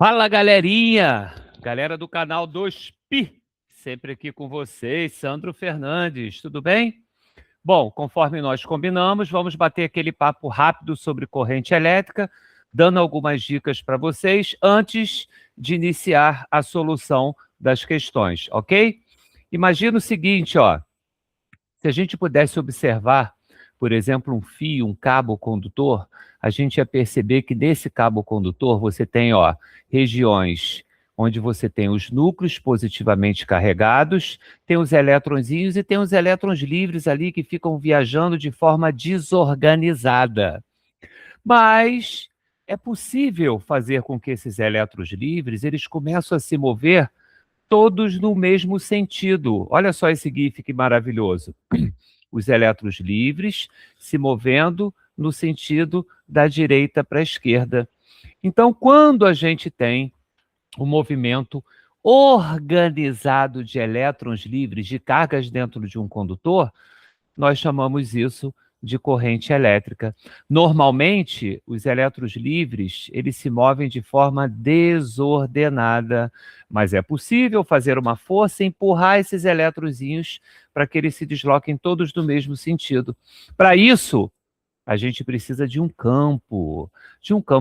Fala, galerinha! Galera do canal 2Pi, sempre aqui com vocês, Sandro Fernandes, tudo bem? Bom, conforme nós combinamos, vamos bater aquele papo rápido sobre corrente elétrica, dando algumas dicas para vocês antes de iniciar a solução das questões, ok? Imagina o seguinte, ó, se a gente pudesse observar, por exemplo, um fio, um cabo condutor, a gente ia perceber que nesse cabo condutor você tem, ó, regiões onde você tem os núcleos positivamente carregados, tem os elétronzinhos e tem os elétrons livres ali que ficam viajando de forma desorganizada. Mas é possível fazer com que esses elétrons livres, eles começem a se mover todos no mesmo sentido. Olha só esse GIF que maravilhoso. Os elétrons livres se movendo no sentido da direita para a esquerda. Então, quando a gente tem um movimento organizado de elétrons livres, de cargas dentro de um condutor, nós chamamos isso de corrente elétrica. Normalmente, os elétrons livres, eles se movem de forma desordenada, mas é possível fazer uma força e empurrar esses eletrozinhos para que eles se desloquem todos no mesmo sentido. Para isso, a gente precisa de um campo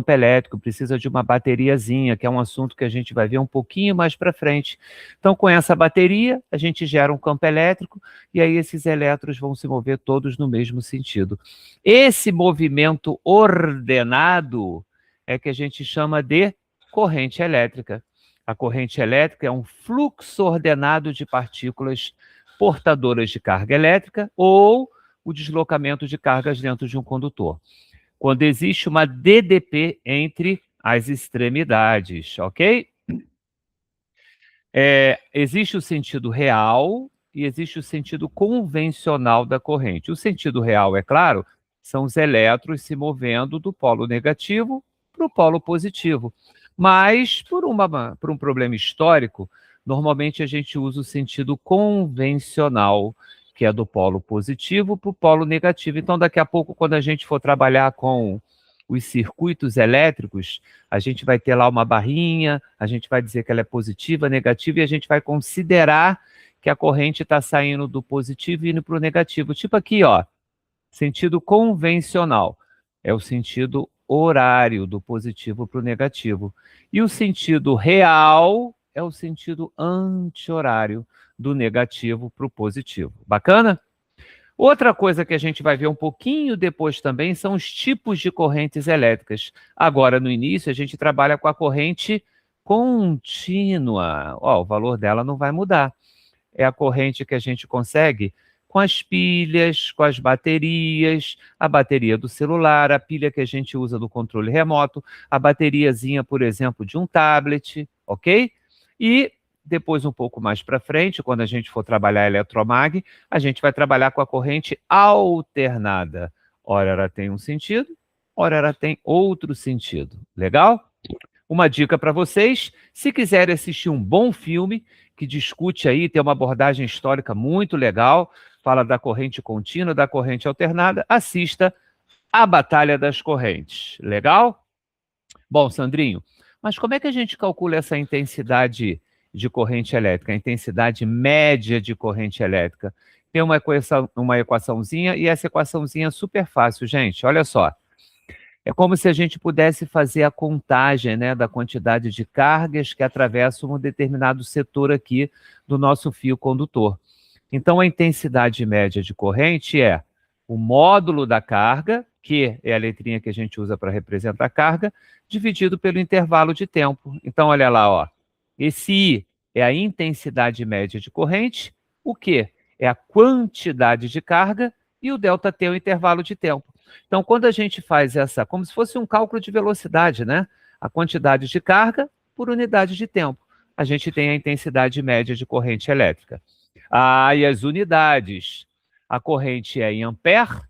elétrico, precisa de uma bateriazinha, que é um assunto que a gente vai ver um pouquinho mais para frente. Então, com essa bateria, a gente gera um campo elétrico e aí esses elétrons vão se mover todos no mesmo sentido. Esse movimento ordenado é que a gente chama de corrente elétrica. A corrente elétrica é um fluxo ordenado de partículas portadoras de carga elétrica ou o deslocamento de cargas dentro de um condutor. Quando existe uma DDP entre as extremidades, ok? Existe o sentido real e existe o sentido convencional da corrente. O sentido real, é claro, são os elétrons se movendo do polo negativo para o polo positivo. Mas, por um problema histórico, normalmente a gente usa o sentido convencional, que é do polo positivo para o polo negativo. Então, daqui a pouco, quando a gente for trabalhar com os circuitos elétricos, a gente vai ter lá uma barrinha, a gente vai dizer que ela é positiva, negativa, e a gente vai considerar que a corrente está saindo do positivo e indo para o negativo. Tipo aqui, ó, sentido convencional. É o sentido horário do positivo para o negativo. E o sentido real é o sentido anti-horário do negativo para o positivo. Bacana? Outra coisa que a gente vai ver um pouquinho depois também são os tipos de correntes elétricas. Agora, no início, a gente trabalha com a corrente contínua. Ó, o valor dela não vai mudar. É a corrente que a gente consegue com as pilhas, com as baterias, a bateria do celular, a pilha que a gente usa do controle remoto, a bateriazinha, por exemplo, de um tablet, ok? E depois, um pouco mais para frente, quando a gente for trabalhar eletromag, a gente vai trabalhar com a corrente alternada. Ora ela tem um sentido, ora ela tem outro sentido. Legal? Uma dica para vocês, se quiserem assistir um bom filme que discute aí, tem uma abordagem histórica muito legal, fala da corrente contínua, da corrente alternada, assista A Batalha das Correntes. Legal? Bom, Sandrinho, mas como é que a gente calcula essa intensidade de corrente elétrica, a intensidade média de corrente elétrica? Tem uma equaçãozinha e essa equaçãozinha é super fácil, gente. Olha só. É como se a gente pudesse fazer a contagem, né, da quantidade de cargas que atravessam um determinado setor aqui do nosso fio condutor. Então, a intensidade média de corrente é o módulo da carga, que é a letrinha que a gente usa para representar a carga, dividido pelo intervalo de tempo. Então, olha lá, ó. Esse I é a intensidade média de corrente, o Q é a quantidade de carga e o ΔT é o intervalo de tempo. Então, quando a gente faz essa, como se fosse um cálculo de velocidade, né? A quantidade de carga por unidade de tempo. A gente tem a intensidade média de corrente elétrica. Ah, e as unidades. A corrente é em ampere,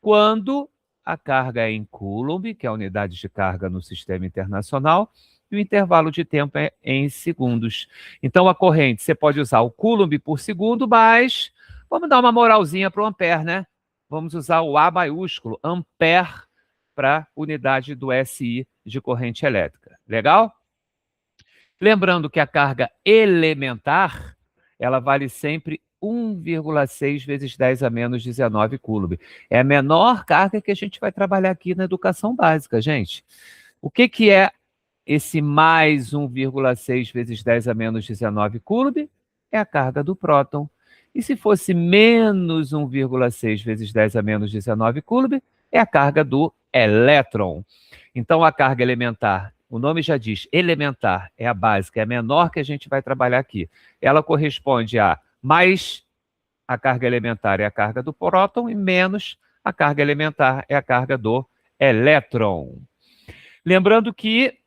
quando a carga é em coulomb, que é a unidade de carga no sistema internacional, e o intervalo de tempo é em segundos. Então, a corrente, você pode usar o coulomb por segundo, mas vamos dar uma moralzinha para o ampere, né? Vamos usar o A maiúsculo, ampere, para unidade do SI de corrente elétrica. Legal? Lembrando que a carga elementar, ela vale sempre 1,6 vezes 10 a menos 19 coulomb. É a menor carga que a gente vai trabalhar aqui na educação básica, gente. O que, que é esse mais 1,6 vezes 10 a menos 19 coulomb? É a carga do próton. E se fosse menos 1,6 vezes 10 a menos 19 coulomb, é a carga do elétron. Então, a carga elementar, o nome já diz, elementar, é a básica, é a menor que a gente vai trabalhar aqui. Ela corresponde a mais a carga elementar é a carga do próton e menos a carga elementar é a carga do elétron. Lembrando que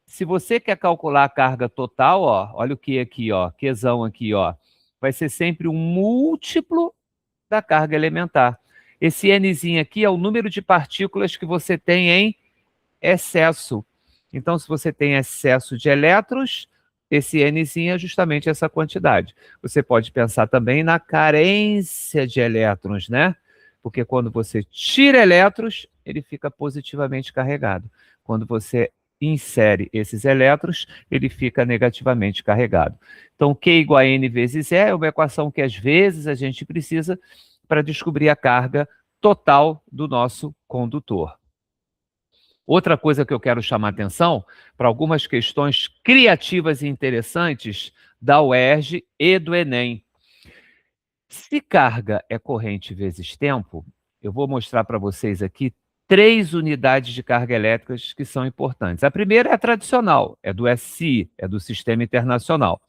se você quer calcular a carga total, ó, olha o que aqui, ó, Qzão aqui, ó, vai ser sempre um múltiplo da carga elementar. Esse Nzinho aqui é o número de partículas que você tem em excesso. Então, se você tem excesso de elétrons, esse Nzinho é justamente essa quantidade. Você pode pensar também na carência de elétrons, né? Porque quando você tira elétrons, ele fica positivamente carregado. Quando você insere esses elétrons, ele fica negativamente carregado. Então, Q igual a N vezes E é uma equação que às vezes a gente precisa para descobrir a carga total do nosso condutor. Outra coisa que eu quero chamar atenção para algumas questões criativas e interessantes da UERJ e do Enem. Se carga é corrente vezes tempo, eu vou mostrar para vocês aqui 3 unidades de carga elétricas que são importantes. A primeira é a tradicional, é do SI, é do Sistema Internacional.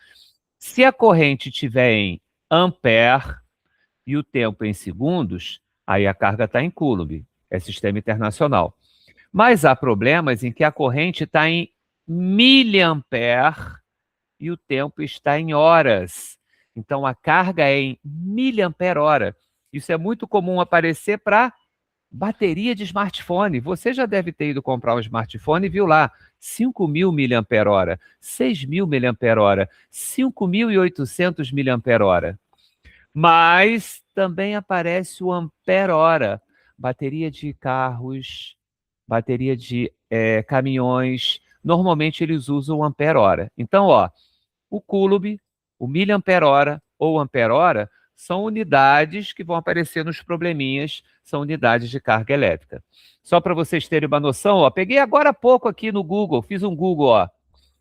Se a corrente estiver em ampere e o tempo em segundos, aí a carga está em coulomb, é Sistema Internacional. Mas há problemas em que a corrente está em miliampere e o tempo está em horas. Então, a carga é em miliampere-hora. Isso é muito comum aparecer para bateria de smartphone. Você já deve ter ido comprar um smartphone e viu lá 5.000 miliampere-hora, 6.000 miliampere-hora, 5.800 miliampere-hora. Mas também aparece o ampere-hora. Bateria de carros, bateria de caminhões, normalmente eles usam ampere-hora. Então, ó, o coulomb, o miliampere-hora ou ampere-hora são unidades que vão aparecer nos probleminhas, são unidades de carga elétrica. Só para vocês terem uma noção, ó, peguei agora há pouco aqui no Google, fiz um Google, ó.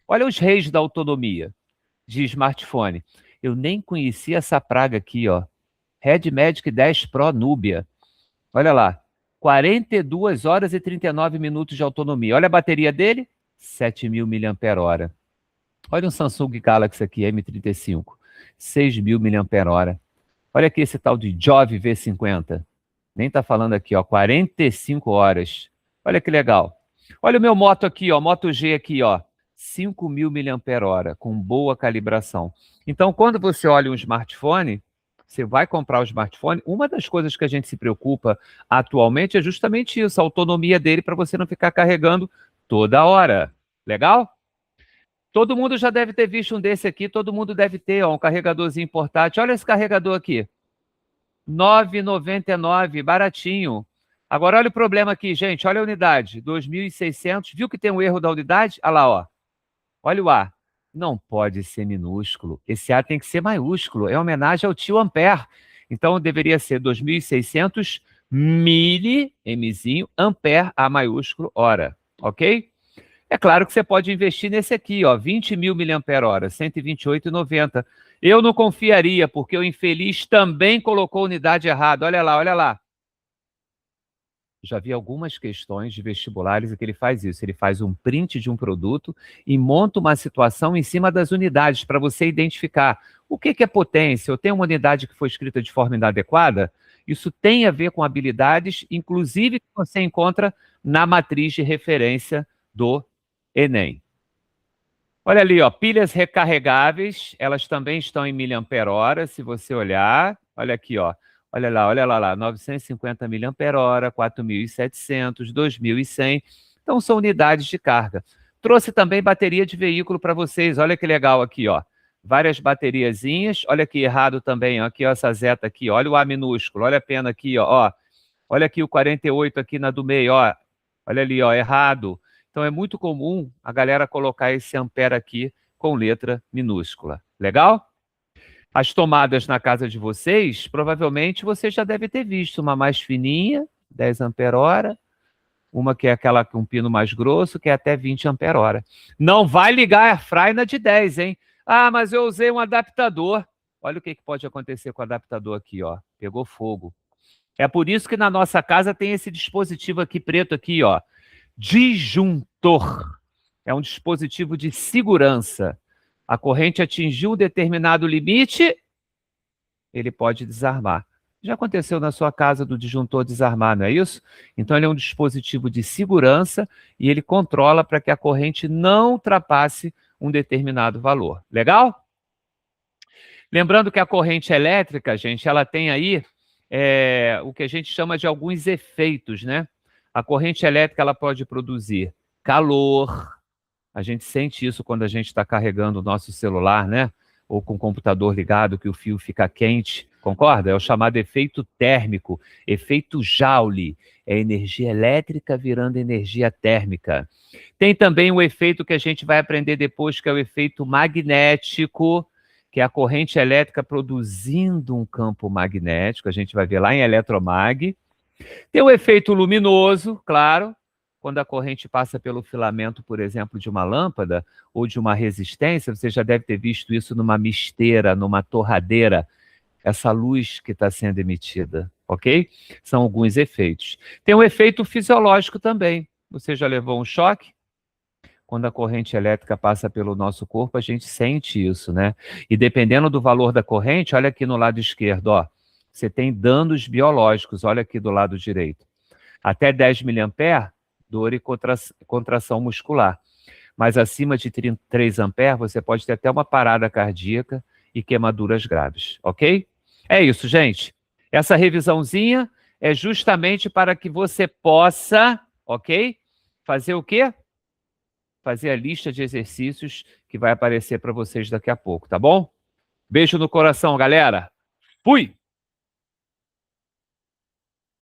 Olha os reis da autonomia de smartphone. Eu nem conhecia essa praga aqui, ó. Red Magic 10 Pro Nubia. Olha lá, 42 horas e 39 minutos de autonomia. Olha a bateria dele, 7.000 miliampere-hora. Olha um Samsung Galaxy aqui, M35, 6.000 miliampere-hora. Olha aqui esse tal de Jove V50. Nem tá falando aqui, ó, 45 horas. Olha que legal. Olha o meu Moto aqui, ó, Moto G aqui, ó, 5.000 miliampere-hora, com boa calibração. Então, quando você olha um smartphone, você vai comprar o smartphone, uma das coisas que a gente se preocupa atualmente é justamente isso, a autonomia dele, para você não ficar carregando toda hora. Legal? Todo mundo já deve ter visto um desse aqui, todo mundo deve ter, ó, um carregadorzinho portátil. Olha esse carregador aqui, R$ 9,99, baratinho. Agora olha o problema aqui, gente, olha a unidade, 2.600. Viu que tem um erro da unidade? Olha lá, ó. Olha o A. Não pode ser minúsculo. Esse A tem que ser maiúsculo. É homenagem ao tio Ampere. Então, deveria ser 2.600 mili, Mzinho, ampere, A maiúsculo, hora. Ok? É claro que você pode investir nesse aqui, ó, 20.000 miliampere-hora, 128,90. Eu não confiaria, porque o infeliz também colocou a unidade errada. Olha lá, olha lá. Já vi algumas questões de vestibulares em que ele faz isso. Ele faz um print de um produto e monta uma situação em cima das unidades para você identificar o que é potência. Eu tenho uma unidade que foi escrita de forma inadequada. Isso tem a ver com habilidades, inclusive que você encontra na matriz de referência do Enem. Olha ali, ó, pilhas recarregáveis, elas também estão em miliampere-hora, se você olhar. Olha aqui, ó. Olha lá, 950 miliampere-hora, 4.700, 2.100. Então, são unidades de carga. Trouxe também bateria de veículo para vocês. Olha que legal aqui, ó. Várias bateriazinhas. Olha aqui, errado também, ó. Aqui, ó, essa zeta aqui. Olha o A minúsculo. Olha a pena aqui, ó. Olha aqui o 48 aqui na do meio, ó. Olha ali, ó, errado. Então, é muito comum a galera colocar esse ampere aqui com letra minúscula. Legal? As tomadas na casa de vocês, provavelmente você já deve ter visto uma mais fininha, 10 ampere-hora, uma que é aquela com um pino mais grosso, que é até 20 ampere-hora. Não vai ligar a airfryer na de 10, hein? Ah, mas eu usei um adaptador. Olha o que pode acontecer com o adaptador aqui, ó. Pegou fogo. É por isso que na nossa casa tem esse dispositivo aqui preto aqui, ó. Disjuntor. É um dispositivo de segurança. A corrente atingiu um determinado limite, ele pode desarmar. Já aconteceu na sua casa do disjuntor desarmar, não é isso? Então, ele é um dispositivo de segurança e ele controla para que a corrente não ultrapasse um determinado valor. Legal? Lembrando que a corrente elétrica, gente, ela tem aí o que a gente chama de alguns efeitos, né? A corrente elétrica, ela pode produzir calor. A gente sente isso quando a gente está carregando o nosso celular, né? Ou com o computador ligado, que o fio fica quente. Concorda? É o chamado efeito térmico, efeito Joule. É energia elétrica virando energia térmica. Tem também o efeito que a gente vai aprender depois, que é o efeito magnético, que é a corrente elétrica produzindo um campo magnético. A gente vai ver lá em Eletromag. Tem o efeito luminoso, claro, quando a corrente passa pelo filamento, por exemplo, de uma lâmpada ou de uma resistência. Você já deve ter visto isso numa misteira, numa torradeira, essa luz que está sendo emitida, ok? São alguns efeitos. Tem um efeito fisiológico também. Você já levou um choque? Quando a corrente elétrica passa pelo nosso corpo, a gente sente isso, né? E dependendo do valor da corrente, olha aqui no lado esquerdo, ó, você tem danos biológicos, olha aqui do lado direito. Até 10 mA, dor e contração muscular. Mas acima de 33 amperes, você pode ter até uma parada cardíaca e queimaduras graves, ok? É isso, gente. Essa revisãozinha é justamente para que você possa, ok? Fazer o quê? Fazer a lista de exercícios que vai aparecer para vocês daqui a pouco, tá bom? Beijo no coração, galera. Fui!